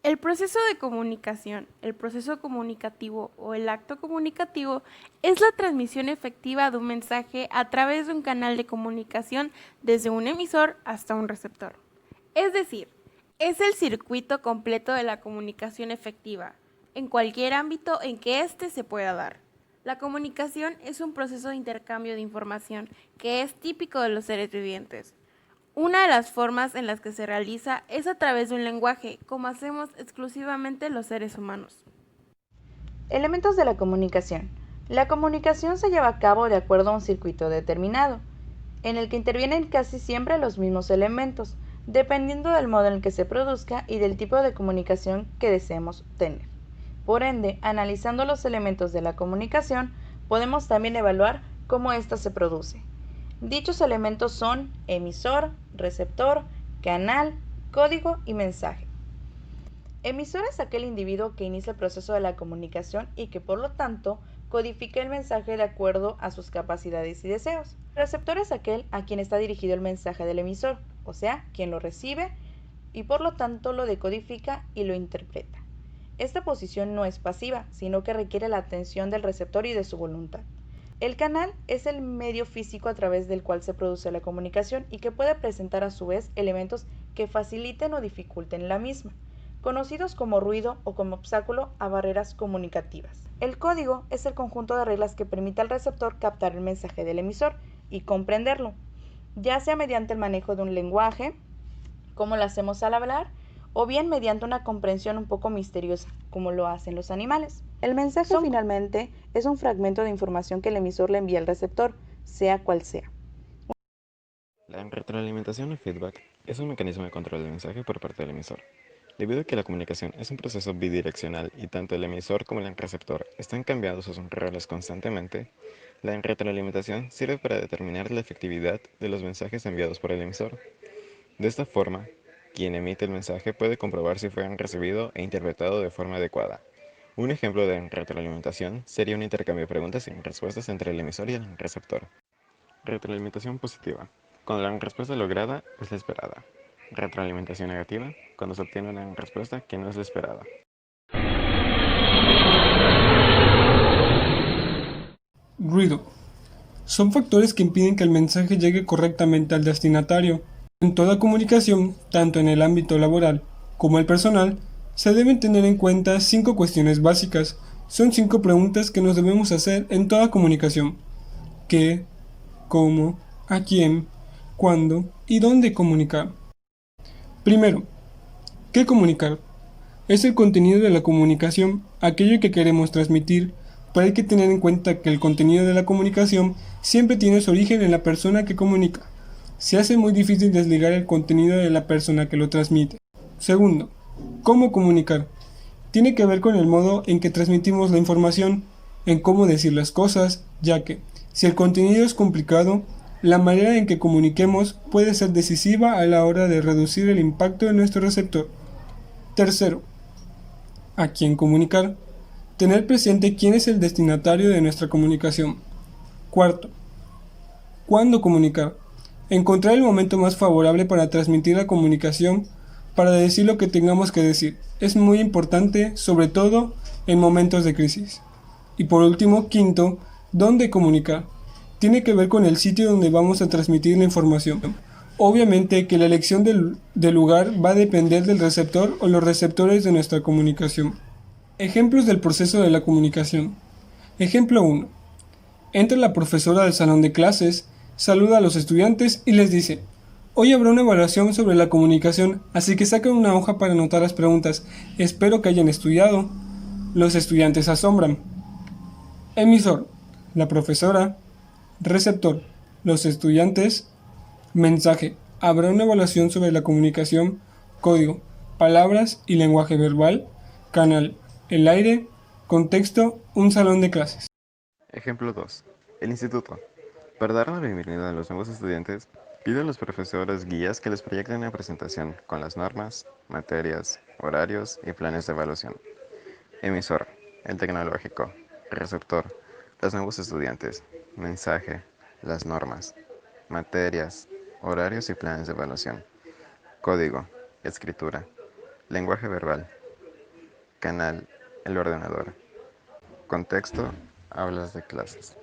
El proceso de comunicación, el proceso comunicativo o el acto comunicativo es la transmisión efectiva de un mensaje a través de un canal de comunicación desde un emisor hasta un receptor. Es decir, es el circuito completo de la comunicación efectiva, en cualquier ámbito en que éste se pueda dar. La comunicación es un proceso de intercambio de información que es típico de los seres vivientes. Una de las formas en las que se realiza es a través de un lenguaje, como hacemos exclusivamente los seres humanos. Elementos de la comunicación. La comunicación se lleva a cabo de acuerdo a un circuito determinado, en el que intervienen casi siempre los mismos elementos, dependiendo del modo en el que se produzca y del tipo de comunicación que deseemos tener. Por ende, analizando los elementos de la comunicación, podemos también evaluar cómo ésta se produce. Dichos elementos son emisor, receptor, canal, código y mensaje. Emisor es aquel individuo que inicia el proceso de la comunicación y que por lo tanto codifica el mensaje de acuerdo a sus capacidades y deseos. Receptor es aquel a quien está dirigido el mensaje del emisor, o sea, quien lo recibe y por lo tanto lo decodifica y lo interpreta. Esta posición no es pasiva, sino que requiere la atención del receptor y de su voluntad. El canal es el medio físico a través del cual se produce la comunicación y que puede presentar a su vez elementos que faciliten o dificulten la misma, conocidos como ruido o como obstáculo a barreras comunicativas. El código es el conjunto de reglas que permite al receptor captar el mensaje del emisor y comprenderlo, ya sea mediante el manejo de un lenguaje, como lo hacemos al hablar, o bien mediante una comprensión un poco misteriosa, como lo hacen los animales. El mensaje finalmente es un fragmento de información que el emisor le envía al receptor, sea cual sea. La retroalimentación o feedback es un mecanismo de control del mensaje por parte del emisor. Debido a que la comunicación es un proceso bidireccional y tanto el emisor como el receptor están cambiando sus roles constantemente, la retroalimentación sirve para determinar la efectividad de los mensajes enviados por el emisor. De esta forma, quien emite el mensaje puede comprobar si fueron recibido e interpretado de forma adecuada. Un ejemplo de retroalimentación sería un intercambio de preguntas y respuestas entre el emisor y el receptor. Retroalimentación positiva. Cuando la respuesta lograda es la esperada. Retroalimentación negativa. Cuando se obtiene una respuesta que no es la esperada. Ruido. Son factores que impiden que el mensaje llegue correctamente al destinatario. En toda comunicación, tanto en el ámbito laboral como el personal, se deben tener en cuenta 5 cuestiones básicas. Son 5 preguntas que nos debemos hacer en toda comunicación. ¿Qué? ¿Cómo? ¿A quién? ¿Cuándo? ¿Y dónde comunicar? Primero, ¿qué comunicar? Es el contenido de la comunicación, aquello que queremos transmitir, pero hay que tener en cuenta que el contenido de la comunicación siempre tiene su origen en la persona que comunica. Se hace muy difícil desligar el contenido de la persona que lo transmite. Segundo, ¿cómo comunicar? Tiene que ver con el modo en que transmitimos la información, en cómo decir las cosas, ya que, si el contenido es complicado, la manera en que comuniquemos puede ser decisiva a la hora de reducir el impacto de nuestro receptor. Tercero, ¿a quién comunicar? Tener presente quién es el destinatario de nuestra comunicación. Cuarto, ¿cuándo comunicar? Encontrar el momento más favorable para transmitir la comunicación, para decir lo que tengamos que decir. Es muy importante, sobre todo en momentos de crisis. Y por último, quinto, ¿dónde comunicar? Tiene que ver con el sitio donde vamos a transmitir la información. Obviamente que la elección del lugar va a depender del receptor o los receptores de nuestra comunicación. Ejemplos del proceso de la comunicación. Ejemplo 1. Entra la profesora al salón de clases, saluda a los estudiantes y les dice: hoy habrá una evaluación sobre la comunicación, así que saquen una hoja para anotar las preguntas. Espero que hayan estudiado. Los estudiantes se asombran. Emisor: la profesora. Receptor: los estudiantes. Mensaje: habrá una evaluación sobre la comunicación. Código: palabras y lenguaje verbal. Canal: el aire. Contexto: un salón de clases. Ejemplo 2. El instituto. Para dar la bienvenida a los nuevos estudiantes, pide a los profesores guías que les proyecten una presentación con las normas, materias, horarios y planes de evaluación. Emisor, el tecnológico. Receptor, los nuevos estudiantes. Mensaje, las normas, materias, horarios y planes de evaluación. Código, escritura. Lenguaje verbal, Canal, el ordenador. Contexto, aulas de clases.